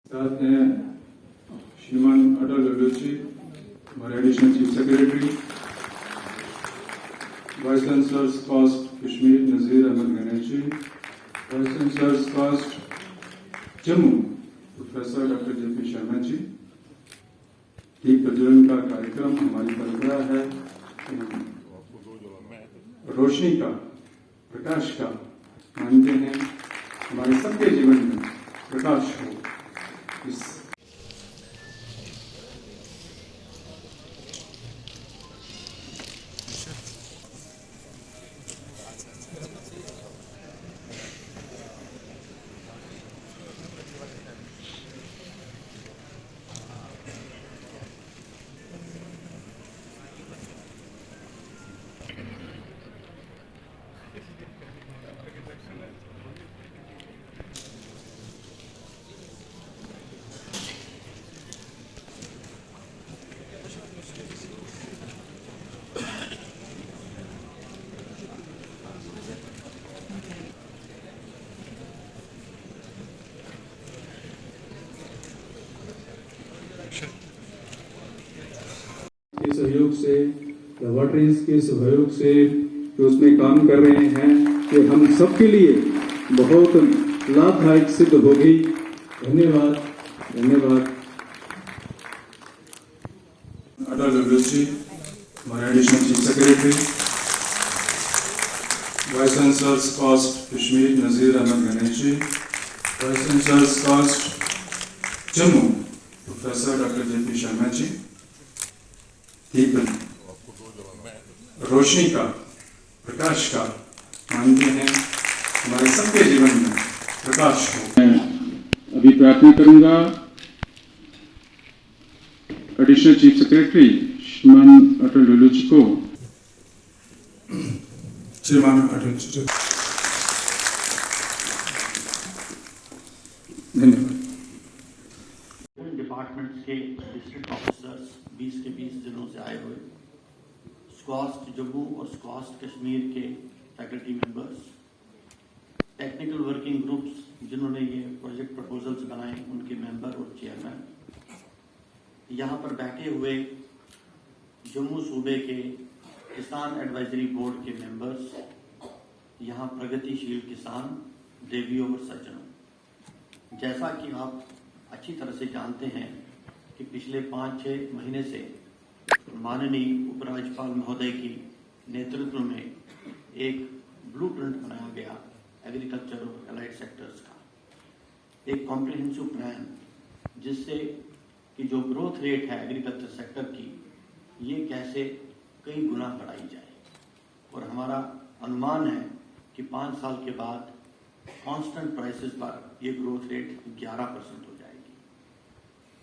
साथ हैं श्रीमान अटल लुलू जी, हमारे additional chief secretary, vice chancellor कास्ट कश्मीर नजीर अहमद गणेश जी, वाइस चांसलर कास्ट Jammu professor doctor JP Sharma ji. दीप प्रज्वलन का कार्यक्रम हमारी परंपरा है, रोशनी का, प्रकाश का मानते हैं, हमारे सबके जीवन में प्रकाश हो। इस के सहयोग से, लैबोरेटरीज के सहयोग से जो उसमें काम कर रहे हैं, ये हम सबके लिए बहुत लाभदायक सिद्ध होगी। धन्यवाद, धन्यवाद। अटल लुलू जी, हमारे additional chief secretary, vice chancellor कास्ट कश्मीर नजीर अहमद गणेश जी, वाइस चांसलर कास्ट Jammu professor doctor JP Sharma ji. दीप रोशनी का, प्रकाश का मानते हैं, हमारे सबके जीवन में प्रकाश हो। अभी प्रार्थना करूंगा एडिशनल चीफ सेक्रेटरी श्रीमान अटल लुलू जी को। श्रीमान अटल जी, धन्यवाद। डिपार्टमेंट्स के डिस्ट्रिक्ट ऑफिसर्स 20 के 20 जिलों से आए हुए, स्क्वास्ट जम्मू और स्क्वास्ट कश्मीर के faculty members, technical working groups जिन्होंने ये प्रोजेक्ट प्रपोजल्स बनाए उनके मेंबर और चेयरमैन, यहाँ पर बैठे हुए जम्मू सूबे के किसान एडवाइजरी बोर्ड के मेंबर्स, यहाँ प्रगतिशील किसान, देवियों और सज्जनों। जैसा कि आप अच्छी तरह से जानते हैं कि पिछले 5-6 महीने से माननीय उपराज्यपाल महोदय की नेतृत्व में एक ब्लूप्रिंट बनाया गया एग्रीकल्चर और एलाइड सेक्टर्स का, एक कॉम्प्रिहेंसिव प्लान, जिससे कि जो ग्रोथ रेट है एग्रीकल्चर सेक्टर की, ये कैसे कई गुना बढ़ाई जाए। और हमारा अनुमान है कि 5 साल के बाद कांस्टेंट प्राइसेस पर ये ग्रोथ रेट 11% हो जाएगी।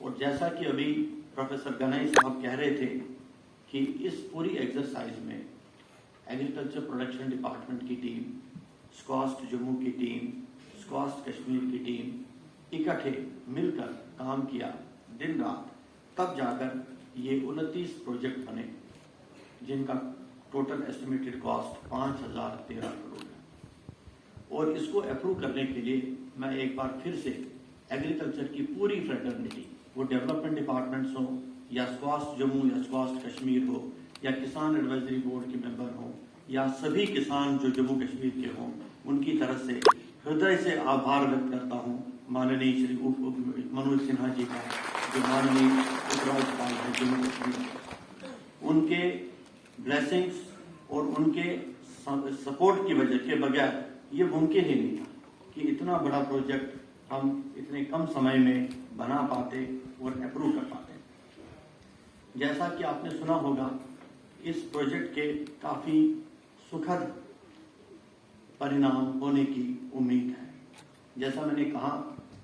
और जैसा कि अभी प्रोफेसर गणेश साहब कह रहे थे कि इस पूरी एक्सरसाइज में एग्रीकल्चर प्रोडक्शन डिपार्टमेंट की टीम, स्क्वास्ट जम्मू की टीम, स्क्वास्ट कश्मीर की टीम इकट्ठे मिलकर काम किया दिन रात, तब जाकर ये 29 प्रोजेक्ट बने जिनका टोटल एस्टिमेटेड कॉस्ट 5013 करोड़ है। और इसको अप्रूव करने के लिए मैं एक बार फिर से एग्रीकल्चर की पूरी फ्रेटर्निटी, वो डेवलपमेंट डिपार्टमेंट्स हो या स्क्वास्ट जम्मू या स्क्वास्ट कश्मीर हो या किसान एडवाइजरी बोर्ड के मेंबर हो या सभी किसान जो जम्मू कश्मीर के हों, उनकी तरफ से हृदय से आभार व्यक्त करता हूँ माननीय श्री मनोज सिन्हा जी का, जो माननीय उपराज्यपाल है जम्मू कश्मीर। उनके ब्लेसिंग्स और उनके सपोर्ट की वजह के बगैर ये मुमकिन ही नहीं था कि इतना बड़ा प्रोजेक्ट हम इतने कम समय में बना पाते और अप्रूव कर पाते। जैसा कि आपने सुना होगा, इस प्रोजेक्ट के काफी सुखद परिणाम होने की उम्मीद है। जैसा मैंने कहा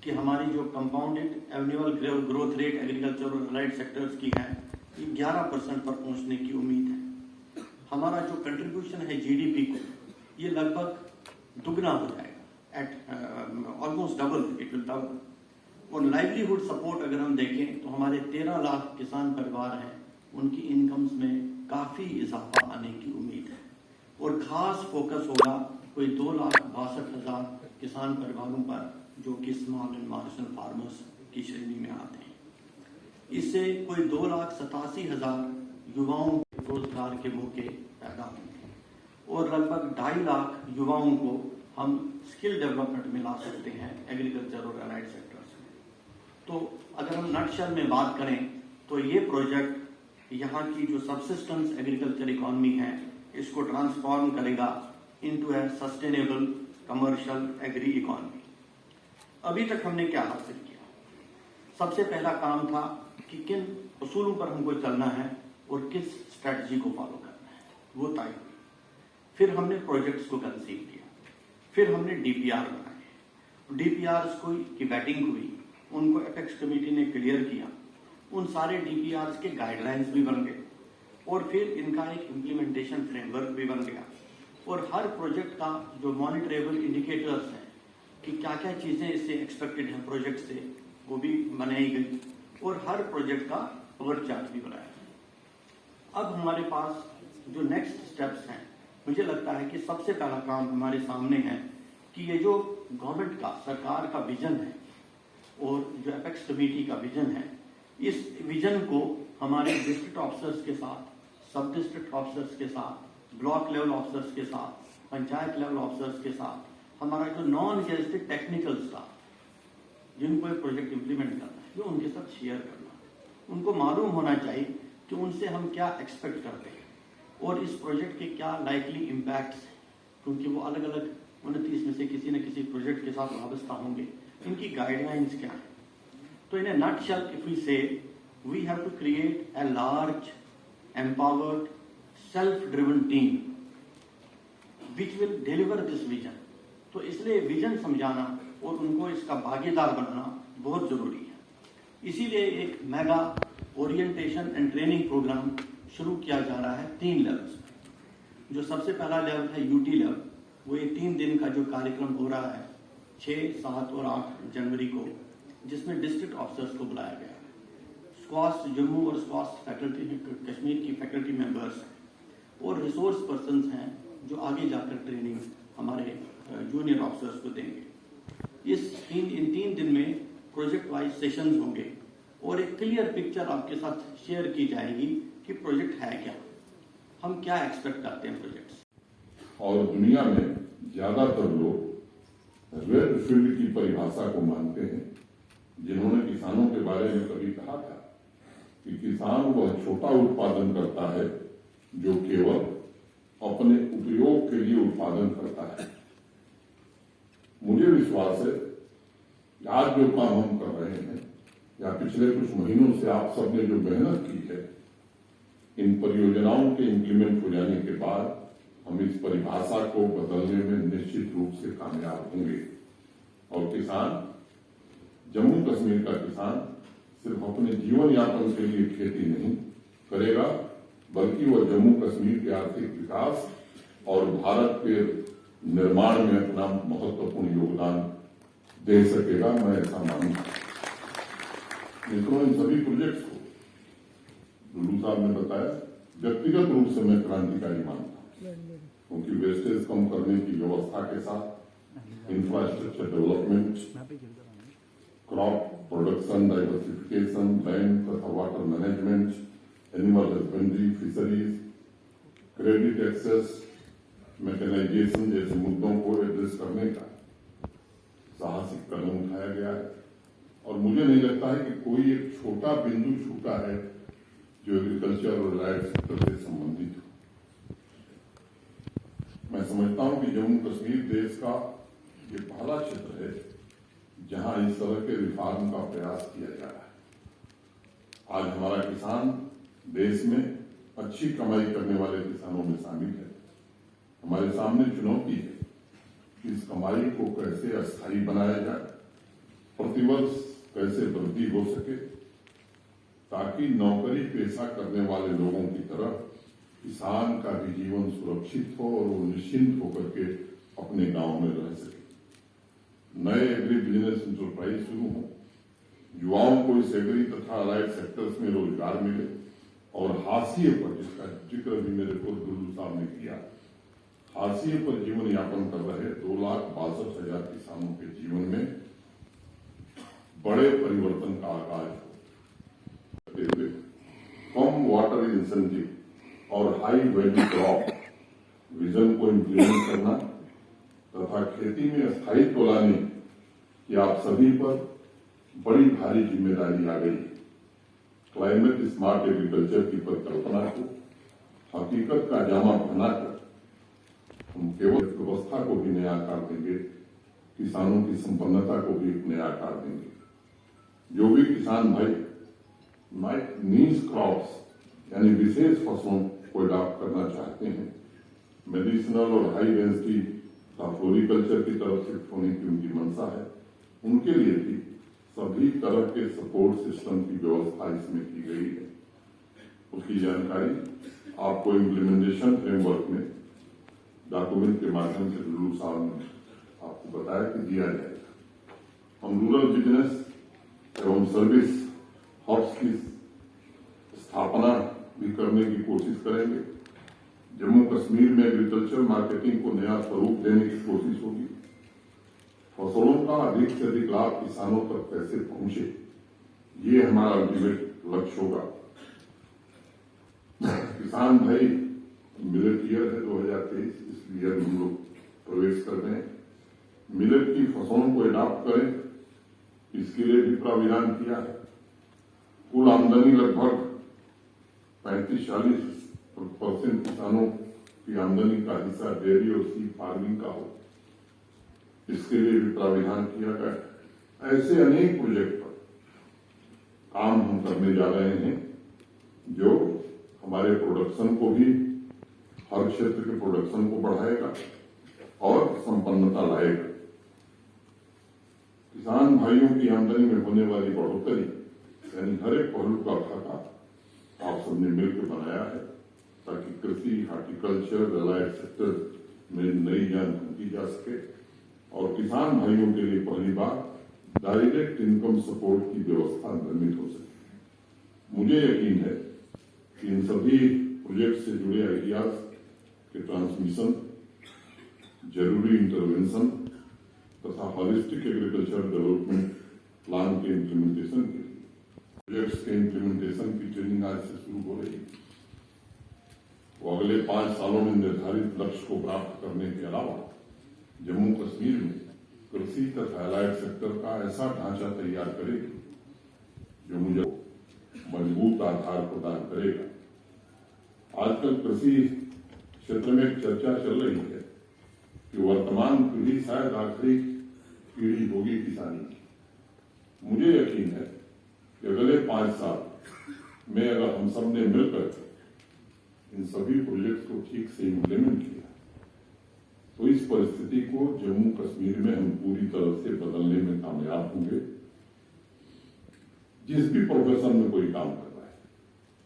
कि हमारी जो compounded annual growth rate agriculture और एलाइड सेक्टर्स की है, ये 11% पर पहुंचने की उम्मीद है। हमारा जो कंट्रीब्यूशन है जीडीपी को, ये लगभग दुगना हो जाएगा, eight almost double, it will double. और लाइवलीहुड सपोर्ट अगर हम देखें तो हमारे 13 लाख किसान परिवार हैं, उनकी इनकम्स में काफी इजाफा आने की उम्मीद है। और खास फोकस होगा कोई 2,62,000 किसान परिवारों पर जो कि स्मॉल एंड मार्जिनल फार्मर्स की श्रेणी में आते हैं। इससे कोई 2,87,000 युवाओं को रोजगार के मौके पैदा होंगे और लगभग 2.5 लाख युवाओं को हम स्किल डेवलपमेंट में ला सकते हैं एग्रीकल्चर और अलाइड सेक्टर्स में। तो अगर हम नटशेल में बात करें तो ये प्रोजेक्ट यहाँ की जो सबसिस्टेंस एग्रीकल्चर इकोनॉमी है इसको ट्रांसफॉर्म करेगा into a sustainable commercial agri economy. अभी तक हमने क्या हासिल किया? सबसे पहला काम था कि किन उसूलों पर हमको चलना है और किस स्ट्रेटजी को फॉलो करना है, वो तय हुई। फिर हमने प्रोजेक्ट्स को कंसीव किया, फिर हमने डीपीआर बनाए, डीपीआर की वेटिंग हुई, उनको एपेक्स कमेटी ने क्लियर किया, उन सारे डीपीआर के गाइडलाइंस भी बन गए और फिर इनका एक इम्प्लीमेंटेशन फ्रेमवर्क भी बन गया और हर प्रोजेक्ट का जो मॉनिटरेबल इंडिकेटर्स हैं कि क्या क्या चीजें इससे एक्सपेक्टेड हैं प्रोजेक्ट से, वो भी बनाई गई और हर प्रोजेक्ट का वर्क चार्ट भी बनाया। अब हमारे पास जो नेक्स्ट स्टेप्स हैं, मुझे लगता है कि सबसे पहला काम हमारे सामने है कि ये जो गवर्नमेंट का, सरकार का विजन है और जो एपेक्स कमेटी का विजन है, इस विजन को हमारे डिस्ट्रिक्ट ऑफिसर्स के साथ, सब डिस्ट्रिक्ट ऑफिसर्स के साथ, ब्लॉक लेवल ऑफिसर्स के साथ, पंचायत लेवल ऑफिसर्स के साथ, हमारा जो नॉन गेजेटेड टेक्निकल स्टाफ जिनको ये प्रोजेक्ट इंप्लीमेंट करना है, ये उनके साथ शेयर करना। उनको मालूम होना चाहिए कि उनसे हम क्या एक्सपेक्ट करते हैं और इस प्रोजेक्ट के क्या लाइकली इम्पैक्ट्स हैं, क्योंकि वो अलग अलग 29 में से किसी न किसी प्रोजेक्ट के साथ वाबस्ता होंगे। इनकी गाइडलाइंस क्या है? तो in a nutshell if we say we have to create a large empowered self-driven team which will deliver this vision। तो इसलिए विजन समझाना और उनको इसका भागीदार बनाना बहुत जरूरी है। इसीलिए एक mega orientation and training programme शुरू किया जा रहा है 3 लेवल्स में। जो सबसे पहला लेवल है यूटी लेवल, वो ये 3 दिन का जो कार्यक्रम हो रहा है 6, 7 और 8 जनवरी को, जिसमें डिस्ट्रिक्ट ऑफिसर्स को बुलाया गया है। स्क्वाश जम्मू और स्क्वाश फैकल्टी कश्मीर की फैकल्टी मेंबर्स और रिसोर्स पर्संस हैं जो आगे जाकर ट्रेनिंग हमारे जूनियर ऑफिसर्स को देंगे। इन 3 दिन में प्रोजेक्ट वाइज सेशंस होंगे और एक क्लियर पिक्चर आपके साथ शेयर की जाएगी कि प्रोजेक्ट है क्या, हम क्या एक्सपेक्ट करते हैं प्रोजेक्ट से। और दुनिया में ज्यादातर लोग रेड फील्ड की परिभाषा को मानते हैं, जिन्होंने किसानों के बारे में कभी कहा था कि किसान वह छोटा उत्पादन करता है जो केवल अपने उपयोग के लिए उत्पादन करता है। मुझे विश्वास है कि आज जो काम हम कर रहे हैं या पिछले कुछ महीनों से आप सबने जो मेहनत की है, इन परियोजनाओं के इम्प्लीमेंट हो जाने के बाद हम इस परिभाषा को बदलने में निश्चित रूप से कामयाब होंगे और किसान, जम्मू कश्मीर का किसान सिर्फ अपने जीवन यापन के लिए खेती नहीं करेगा, बल्कि वह जम्मू कश्मीर के आर्थिक विकास और भारत के निर्माण में अपना महत्वपूर्ण योगदान दे सकेगा। मैं ऐसा मानूंगा। मित्रों, इन सभी प्रोजेक्ट्स को लुलू साहब ने बताया, व्यक्तिगत रूप से मैं क्रांतिकारी मानता हूं, क्योंकि वेस्टेज कम करने की व्यवस्था के साथ infrastructure development, crop production diversification, land तथा water management, animal husbandry, fisheries, credit access, mechanisation जैसे मुद्दों को एड्रेस करने का साहसिक कदम उठाया गया है और मुझे नहीं लगता है कि कोई एक छोटा बिंदु छूटा है जो एग्रीकल्चर और अलाइड सेक्टर से संबंधित हो। मैं समझता हूं कि जम्मू कश्मीर देश का ये पहला क्षेत्र है जहां इस तरह के रिफॉर्म का प्रयास किया जा रहा है। आज हमारा किसान देश में अच्छी कमाई करने वाले किसानों में शामिल है। हमारे सामने चुनौती है कि इस कमाई को कैसे अस्थायी बनाया जाए, प्रतिवर्ष कैसे वृद्धि हो सके, ताकि नौकरी पेशा करने वाले लोगों की तरह किसान का भी जीवन सुरक्षित हो और वो निश्चिंत होकर के अपने गांव में रह सके। नए एग्री बिजनेस इंटरप्राइज शुरू हो, युवाओं को इस एग्री तथा अलाइड सेक्टर्स में रोजगार मिले और हाशिए पर, जिसका जिक्र भी मेरे पूर्व गुरु साहब ने किया, हाशिए पर जीवन यापन कर रहे 2,62,000 किसानों के जीवन में बड़े परिवर्तन का आगाज करते हुए कम वाटर इंसेंटिव और हाई वैल्यू क्रॉप विजन को इम्प्लीमेंट करना तथा खेती में स्थायित्व लाने की आप सभी पर बड़ी भारी जिम्मेदारी आ गई। क्लाइमेट स्मार्ट एग्रीकल्चर की परिकल्पना को हकीकत का जामा पहनाकर हम केवल व्यवस्था को भी नया आकार देंगे, किसानों की संपन्नता को भी एक नया आकार देंगे। जो भी किसान भाई नीश क्रॉप्स यानी विशेष फसलों को अडॉप्ट करना चाहते हैं, मेडिसिनल और हाई डेंसिटी फ्लोरिकल्चर की तरफ शिफ्ट होने की उनकी मंशा है, उनके लिए भी सभी तरह के सपोर्ट सिस्टम की व्यवस्था इसमें की गई है। उसकी जानकारी आपको इम्प्लीमेंटेशन फ्रेमवर्क में डॉक्यूमेंट के माध्यम से लुलू साहब ने आपको बताया कि दिया जाएगा। हम रूरल बिजनेस एवं सर्विस हब्स की स्थापना भी करने की कोशिश करेंगे। जम्मू कश्मीर में एग्रीकल्चर मार्केटिंग को नया स्वरूप देने की कोशिश होगी। फसलों का अधिक से अधिक लाभ किसानों तक कैसे पहुंचे, ये हमारा अल्टीमेट लक्ष्य होगा। किसान भाई मिलेट ईयर है 2023, इस ईयर में हम लोग प्रवेश कर रहे हैं। मिलेट की फसलों को अडॉप्ट करें, इसके लिए भी प्राविधान किया है। कुल आमदनी लगभग 35-40% किसानों की आमदनी का हिस्सा डेयरी और सी फार्मिंग का हो, इसके लिए भी प्राविधान किया गया। ऐसे अनेक प्रोजेक्ट पर काम हम करने जा रहे हैं जो हमारे प्रोडक्शन को भी, हर क्षेत्र के प्रोडक्शन को बढ़ाएगा और संपन्नता लाएगा। किसान भाइयों की आमदनी में होने वाली बढ़ोतरी यानी हर एक पहलू का खाका आप सबने मिलकर बनाया है, ताकि कृषि, हार्टिकल्चर, रिलायड सेक्टर में नई जान फूंकी जा सके और किसान भाइयों के लिए पहली बार डायरेक्ट इनकम सपोर्ट की व्यवस्था निर्मित हो सके। मुझे यकीन है कि इन सभी प्रोजेक्ट से जुड़े आइडियाज के ट्रांसमिशन, जरूरी इंटरवेंशन तथा हॉलिस्टिक एग्रीकल्चर डेवलपमेंट प्लान के इम्प्लीमेंटेशन के लिए प्रोजेक्ट्स के इम्प्लीमेंटेशन की ट्रेनिंग आज से शुरू हो रही है। वो अगले 5 सालों में निर्धारित लक्ष्य को प्राप्त करने के अलावा जम्मू कश्मीर में कृषि तथा एलाइड सेक्टर का ऐसा ढांचा तैयार करेगी जो मुझे मजबूत आधार प्रदान करेगा। आजकल कृषि क्षेत्र में एक चर्चा चल रही है कि वर्तमान पीढ़ी शायद आखिरी पीढ़ी होगी किसानी की। मुझे यकीन है कि अगले 5 साल में अगर हम सब ने मिलकर इन सभी प्रोजेक्ट्स को ठीक से इम्प्लीमेंट किया तो इस परिस्थिति को जम्मू कश्मीर में हम पूरी तरह से बदलने में कामयाब होंगे। जिस भी प्रोफेशन में कोई काम कर रहा है,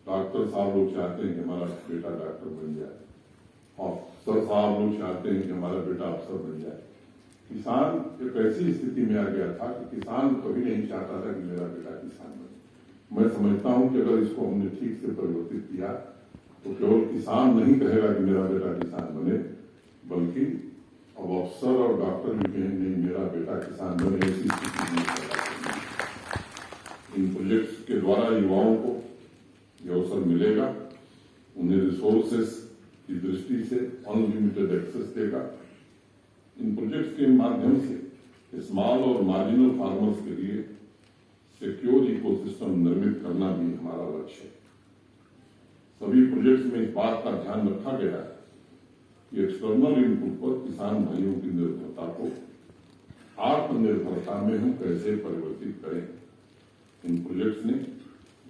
डॉक्टर साहब लोग चाहते हैं कि हमारा बेटा डॉक्टर बन जाए, अफसर साहब लोग चाहते हैं कि हमारा बेटा अफसर बन जाए। किसान एक ऐसी स्थिति में आ गया था कि किसान कभी नहीं चाहता था कि मेरा बेटा किसान बने। मैं समझता हूं कि अगर इसको हमने ठीक से परिवर्तित किया तो केवल किसान नहीं कहेगा कि मेरा बेटा किसान बने, बल्कि अब अफसर और डॉक्टर भी कहेंगे नहीं मेरा बेटा किसान बने। ऐसी स्थिति में इन प्रोजेक्ट्स के द्वारा युवाओं को ये अवसर मिलेगा, उन्हें रिसोर्सेस की दृष्टि से अनलिमिटेड एक्सेस देगा। इन प्रोजेक्ट्स के माध्यम से स्मॉल और मार्जिनल फार्मर्स के लिए सिक्योर इकोसिस्टम निर्मित करना भी हमारा लक्ष्य है। सभी प्रोजेक्ट्स में इस बात का ध्यान रखा गया है कि एक्सटर्नल इनपुट पर किसान भाइयों की निर्भरता को आत्मनिर्भरता में हम कैसे परिवर्तित करें। इन प्रोजेक्ट्स ने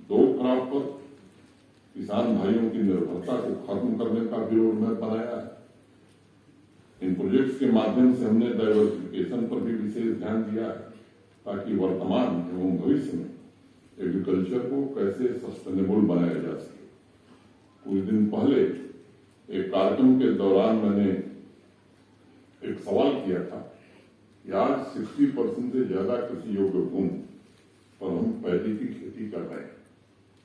2 क्रॉप पर किसान भाइयों की निर्भरता को खत्म करने का भी रोड मैप बनाया है। इन प्रोजेक्ट्स के माध्यम से हमने डाइवर्सिफिकेशन पर भी विशेष ध्यान दिया है, ताकि वर्तमान एवं भविष्य में एग्रीकल्चर को कैसे सस्टेनेबल बनाया जा सके। कुछ दिन पहले एक कार्यक्रम के दौरान मैंने एक सवाल किया था कि आज 60% से ज्यादा कृषि योग्य भूमि पर हम पैडी की खेती कर रहे हैं,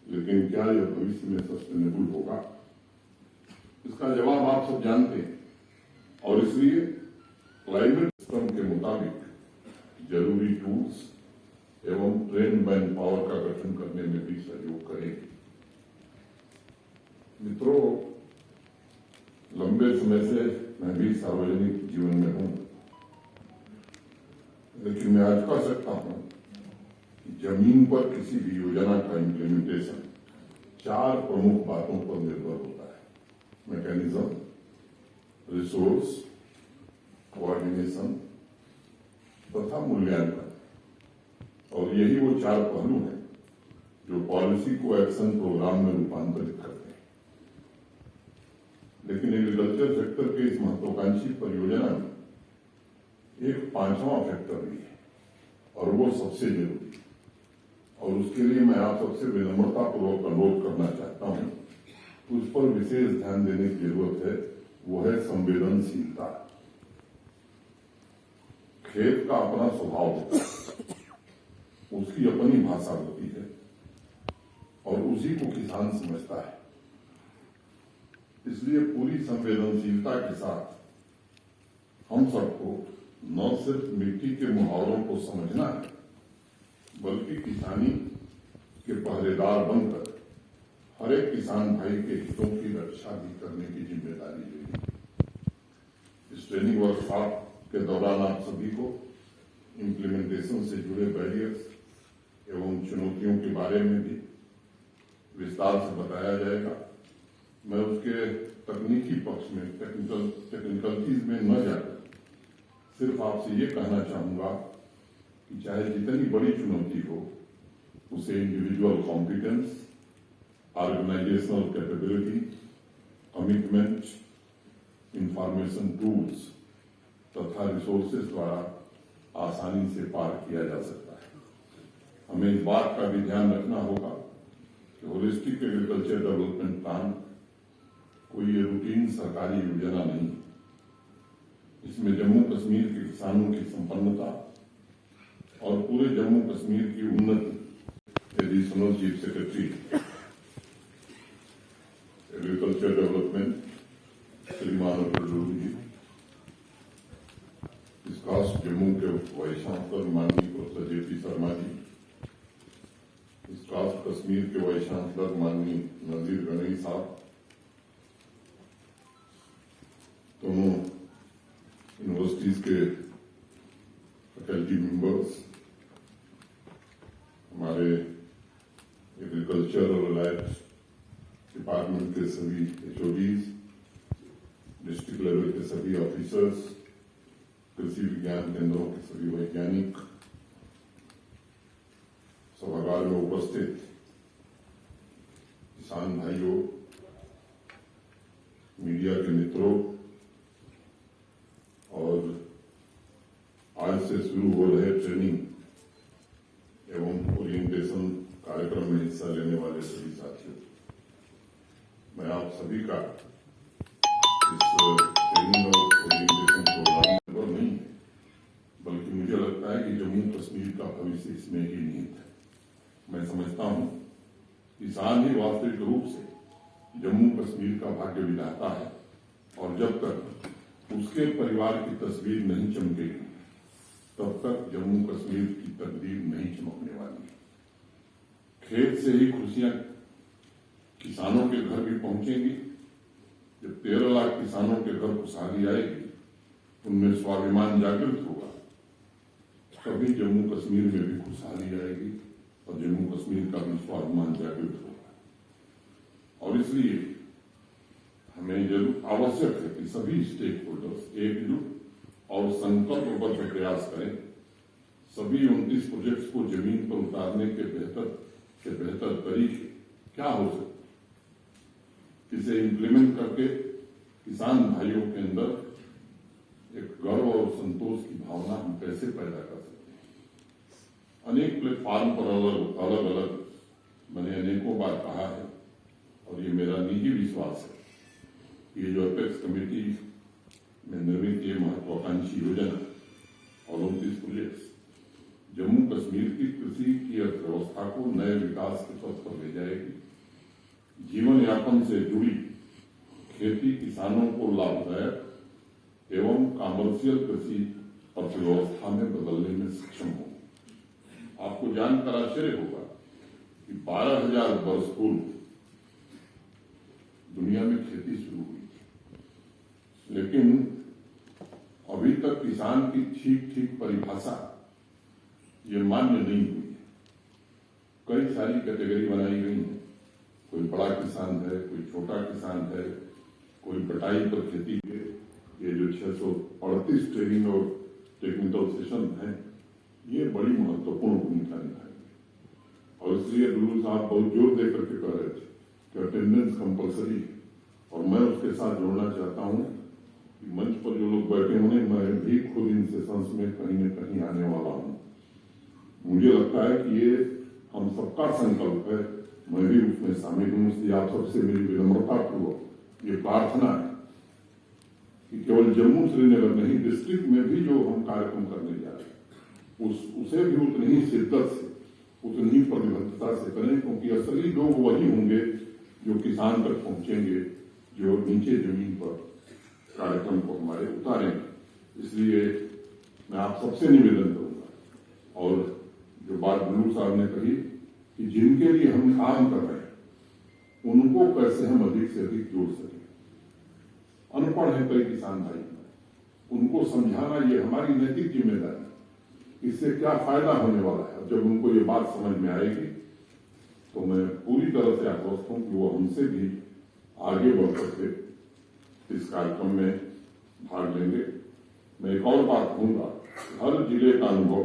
लेकिन क्या यह भविष्य में सस्टेनेबल होगा? इसका जवाब आप सब जानते हैं और इसलिए क्लाइमेट सिस्टम के मुताबिक जरूरी टूल्स, एवं ट्रेन मैन पावर का गठन करने में भी सहयोग करेगी। मित्रों, लंबे समय से मैं भी सार्वजनिक जीवन में हूं, लेकिन मैं आज कह सकता हूं कि जमीन पर किसी भी योजना का इम्प्लीमेंटेशन 4 प्रमुख बातों पर निर्भर होता है: मैकेनिज्म, रिसोर्स, कोऑर्डिनेशन तथा मूल्यांकन। और यही वो 4 पहलू हैं जो पॉलिसी को एक्शन प्रोग्राम में रूपांतरित करते हैं। लेकिन एग्रीकल्चर सेक्टर के इस महत्वाकांक्षी परियोजना में एक 5वां फैक्टर भी है, और वो सबसे जरूरी, और उसके लिए मैं आप सबसे विनम्रतापूर्वक अनुरोध करना चाहता हूं, उस पर विशेष ध्यान देने की जरूरत है। वो है संवेदनशीलता। खेत का अपना स्वभाव होता है, उसकी अपनी भाषा होती है और उसी को किसान समझता है। इसलिए पूरी संवेदनशीलता के साथ हम सबको न सिर्फ मिट्टी के मुहावरों को समझना है, बल्कि किसानी के पहरेदार बनकर हर एक किसान भाई के हितों की रक्षा भी करने की जिम्मेदारी लेगी। इस ट्रेनिंग वर्कशॉप के दौरान आप सभी को इम्प्लीमेंटेशन से जुड़े बैरियर्स एवं चुनौतियों के बारे में भी विस्तार से बताया जाएगा। मैं उसके तकनीकी पक्ष में टेक्निकलिटीज में न जाकर सिर्फ आपसे ये कहना चाहूंगा कि चाहे जितनी बड़ी चुनौती हो, उसे individual competence, organisational capability, commitment, information tools तथा रिसोर्सेज द्वारा आसानी से पार किया जा सकता है। हमें इस बात का भी ध्यान रखना होगा कि होलिस्टिक एग्रीकल्चर डेवलपमेंट प्लान कोई ये रूटीन सरकारी योजना नहीं। इसमें जम्मू कश्मीर के किसानों की संपन्नता और पूरे जम्मू कश्मीर की उन्नति। Additional chief secretary agriculture development श्रीमान अटल जी, इसकास जम्मू के वाइस चांसलर माननीय प्रोफेसर जेपी शर्मा जी, इसकास कश्मीर के वाइस चांसलर माननीय नजीर गनई साहब, दोनों यूनिवर्सिटीज के फैकल्टी मेंबर्स, हमारे एग्रीकल्चर और अलाइड डिपार्टमेंट के सभी एचओडीज, डिस्ट्रिक्ट लेवल के सभी ऑफिसर्स, कृषि विज्ञान केंद्रों के सभी वैज्ञानिक, सभागार में उपस्थित किसान भाइयों, मीडिया के मित्रों, और आज से शुरू हो रहे ट्रेनिंग एवं ओरिएंटेशन कार्यक्रम में हिस्सा लेने वाले सभी साथियों, मैं आप सभी का इस ट्रेनिंग और ओरिएंटेशन प्रोग्राम पर नहीं है, बल्कि मुझे लगता है कि जम्मू कश्मीर का भविष्य इसमें ही निहित है। मैं समझता हूं किसान ही वास्तविक रूप से जम्मू कश्मीर का भाग्य विधाता है, और जब तक उसके परिवार की तस्वीर नहीं चमकेगी, तब तक जम्मू कश्मीर की तकदीर नहीं चमकने वाली है। खेत से ही खुशियां किसानों के घर भी पहुंचेंगी। जब 13 लाख किसानों के घर खुशहाली आएगी, उनमें स्वाभिमान जागृत होगा, तभी जम्मू कश्मीर में भी खुशहाली आएगी और जम्मू कश्मीर का भी स्वाभिमान जागृत होगा। और इसलिए हमें जरूर आवश्यक है कि सभी स्टेक होल्डर्स एकजुट और संकल्पबद्ध प्रयास करें। सभी 29 प्रोजेक्ट्स को जमीन पर उतारने के बेहतर तरीके क्या हो सकते, इसे इम्प्लीमेंट करके किसान भाइयों के अंदर एक गर्व और संतोष की भावना हम कैसे पैदा कर सकते हैं। अनेक प्लेटफॉर्म पर अलग अलग मैंने अनेकों बार कहा है, और ये मेरा निजी विश्वास है, ये जो अपेक्स कमेटी में निर्मित ये महत्वाकांक्षी योजना और 29 प्रोजेक्ट्स जम्मू कश्मीर की कृषि की अर्थव्यवस्था को नए विकास के पथ पर ले जाएगी। जीवन यापन से जुड़ी खेती किसानों को लाभदायक एवं कॉमर्शियल कृषि अर्थव्यवस्था में बदलने में सक्षम हो। आपको जानकर आश्चर्य होगा कि 12,000 वर्ष पूर्व दुनिया में खेती शुरू हुई थी, लेकिन अभी तक किसान की ठीक ठीक परिभाषा ये मान्य नहीं हुई है। कई सारी कैटेगरी बनाई गई है, कोई बड़ा किसान है, कोई छोटा किसान है, कोई बटाई पर खेती के ये जो 638 ट्रेनिंग और टेक्निकल सेशन है, ये बड़ी महत्वपूर्ण भूमिका निभाएंगे। और इसलिए डुल्लू साहब बहुत जोर देकर के कह रहे थे कि अटेंडेंस कंपलसरी है, और मैं उसके साथ जोड़ना चाहता हूं कि मंच पर जो लोग बैठे होंगे, मैं भी खुद इन सेशंस में कहीं न कहीं आने वाला हूं। मुझे लगता है कि ये हम सबका संकल्प है, मैं भी उसमें शामिल हूं। इसलिए आप सबसे मेरी विनम्रता पूर्वक ये प्रार्थना है कि केवल जम्मू श्रीनगर नहीं, डिस्ट्रिक्ट में भी जो हम कार्यक्रम करने जा रहे हैं उसे भी उतनी ही शिद्दत से, उतनी प्रतिबद्धता से करें, क्योंकि असली लोग वही होंगे जो किसान तक पहुंचेंगे, जो नीचे जमीन पर कार्यक्रम को हमारे उतारेंगे। इसलिए मैं आप सबसे निवेदन करूंगा, और जो बात डुल्लू साहब ने कही कि जिनके लिए हम काम कर रहे हैं उनको कैसे हम अधिक से अधिक जोड़ सकें। अनपढ़ है कई किसान भाई, उनको समझाना ये हमारी नैतिक जिम्मेदारी है। इससे क्या फायदा होने वाला है, जब उनको ये बात समझ में आएगी तो मैं पूरी तरह से आश्वस्त हूं कि वो हमसे भी आगे बढ़ करके इस कार्यक्रम में भाग लेंगे। मैं एक और बात कहूंगा, हर जिले का अनुभव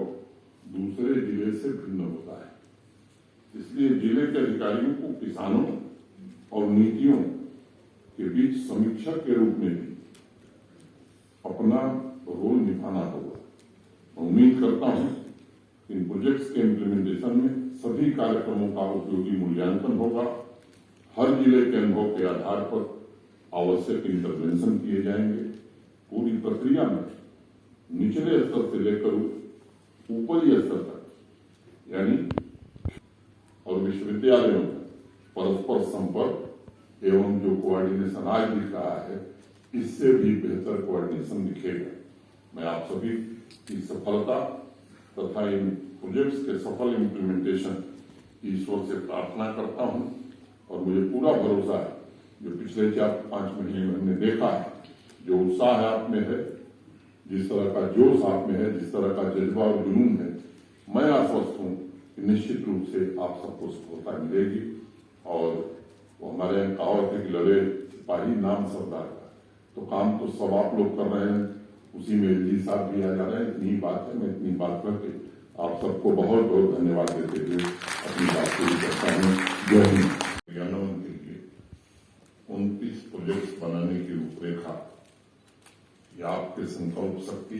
दूसरे जिले से भिन्न होता है, इसलिए जिले के अधिकारियों को किसानों और नीतियों के बीच समीक्षक के रूप में भी अपना रोल निभाना होगा। मैं उम्मीद करता हूं इन प्रोजेक्ट्स के इम्प्लीमेंटेशन में सभी कार्यक्रमों का उपयोगी मूल्यांकन होगा। हर जिले के अनुभव के आधार पर आवश्यक इंटरवेंशन किए जाएंगे। पूरी प्रक्रिया में निचले स्तर से लेकर ऊपरी स्तर तक, यानी और विश्वविद्यालयों में परस्पर संपर्क एवं जो कोऑर्डिनेशन आज दिख रहा है, इससे भी बेहतर कोऑर्डिनेशन दिखेगा। मैं आप सभी की सफलता तथा इन प्रोजेक्ट्स के सफल इम्प्लीमेंटेशन ईश्वर से प्रार्थना करता हूं, और मुझे पूरा भरोसा है जो पिछले 4-5 महीने में हमने देखा है, जो उत्साह आप में है, जिस तरह का जोश आप में है, जिस तरह का जज्बा और जुनून है, मैं आश्वस्त हूं कि निश्चित रूप से आप सबको सफलता मिलेगी। और वो हमारे यहाँ कहावत है कि लड़े सिपाही नाम सरदार का, तो काम तो सब आप लोग कर रहे हैं, उसी में एलजी साहब भी आ जा रहे हैं। इतनी बात है, मैं इतनी बात करके आप सबको बहुत बहुत धन्यवाद देते हुए अपनी बात पूरी करता हूँ। जय हिंद। क्रियान्वयन के लिए 29 प्रोजेक्ट बनाने की रूपरेखा, ये आपके संकल्प शक्ति,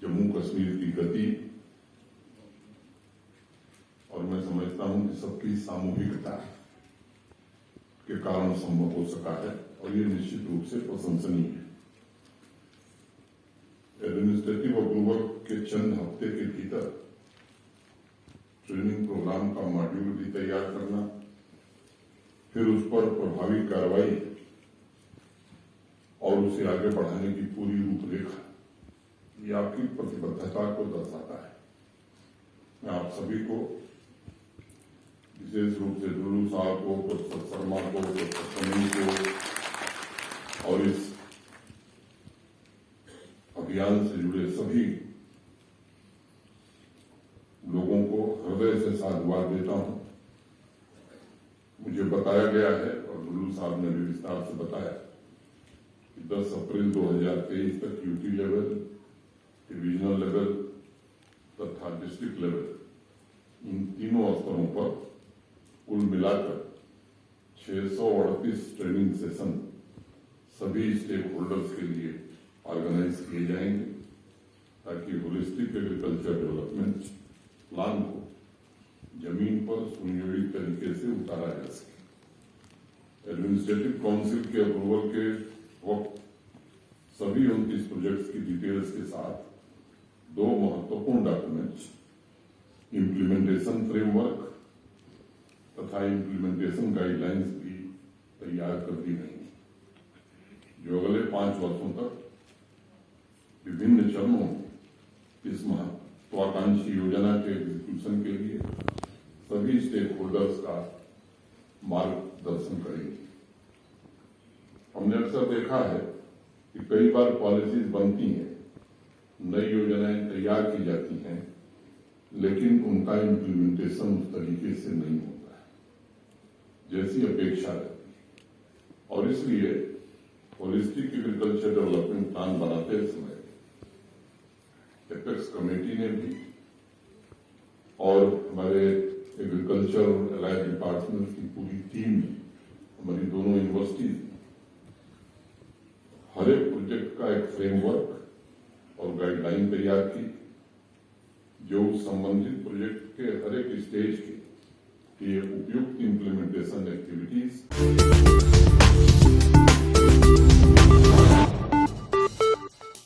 जम्मू कश्मीर की गति, और मैं समझता हूं कि सबकी सामूहिकता के कारण संभव हो सका है, और ये निश्चित रूप से प्रशंसनीय है। एडमिनिस्ट्रेटिव अप्रूवल के चंद हफ्ते के भीतर ट्रेनिंग प्रोग्राम का मॉड्यूल भी तैयार करना, फिर उस पर प्रभावी कार्रवाई और उसे आगे बढ़ाने की पूरी रूपरेखा, ये आपकी प्रतिबद्धता को दर्शाता है। मैं आप सभी को, विशेष रूप से डुल्लू साहब को, प्रोफेसर शर्मा को, प्रोफेसर समीर को, और इस अभियान से जुड़े सभी लोगों को हृदय से साधुवाद देता हूं। मुझे बताया गया है, और डुल्लू साहब ने भी विस्तार से बताया कि 10 अप्रैल 2023 तक यूटी लेवल, डिविजनल लेवल तथा डिस्ट्रिक्ट लेवल, इन तीनों स्तरों पर कुल मिलाकर 638 ट्रेनिंग सेशन सभी स्टेक होल्डर्स के लिए ऑर्गेनाइज किए जाएंगे, ताकि होलिस्टिक एग्रीकल्चर डेवलपमेंट प्लान को जमीन पर सुनियोजित तरीके से उतारा जा सके। एडमिनिस्ट्रेटिव काउंसिल के अप्रूवल के वक्त सभी 29 प्रोजेक्ट्स की डिटेल्स के साथ 2 महत्वपूर्ण डॉक्यूमेंट्स, इम्प्लीमेंटेशन फ्रेमवर्क तथा इम्प्लीमेंटेशन गाइडलाइंस भी तैयार कर दी गई, जो अगले 5 वर्षों तक विभिन्न चरणों में इस महत्वाकांक्षी योजना के एग्जीक्यूशन के लिए सभी स्टेक होल्डर्स का मार्गदर्शन करेंगे। हमने अक्सर देखा है कि कई बार पॉलिसीज बनती हैं, नई योजनाएं तैयार की जाती हैं, लेकिन उनका इम्प्लीमेंटेशन उस तरीके से नहीं होता है जैसी अपेक्षा रहती है। और इसलिए होलिस्टिक एग्रीकल्चर डेवलपमेंट प्लान बनाते समय एपेक्स कमेटी ने भी और हमारे एग्रीकल्चर एलाइड डिपार्टमेंट की पूरी टीम ने, हमारी दोनों यूनिवर्सिटीज ने हर एक प्रोजेक्ट का एक फ्रेमवर्क और गाइडलाइन तैयार की, जो संबंधित प्रोजेक्ट के हर एक स्टेज के उपयुक्त इम्प्लीमेंटेशन एक्टिविटीज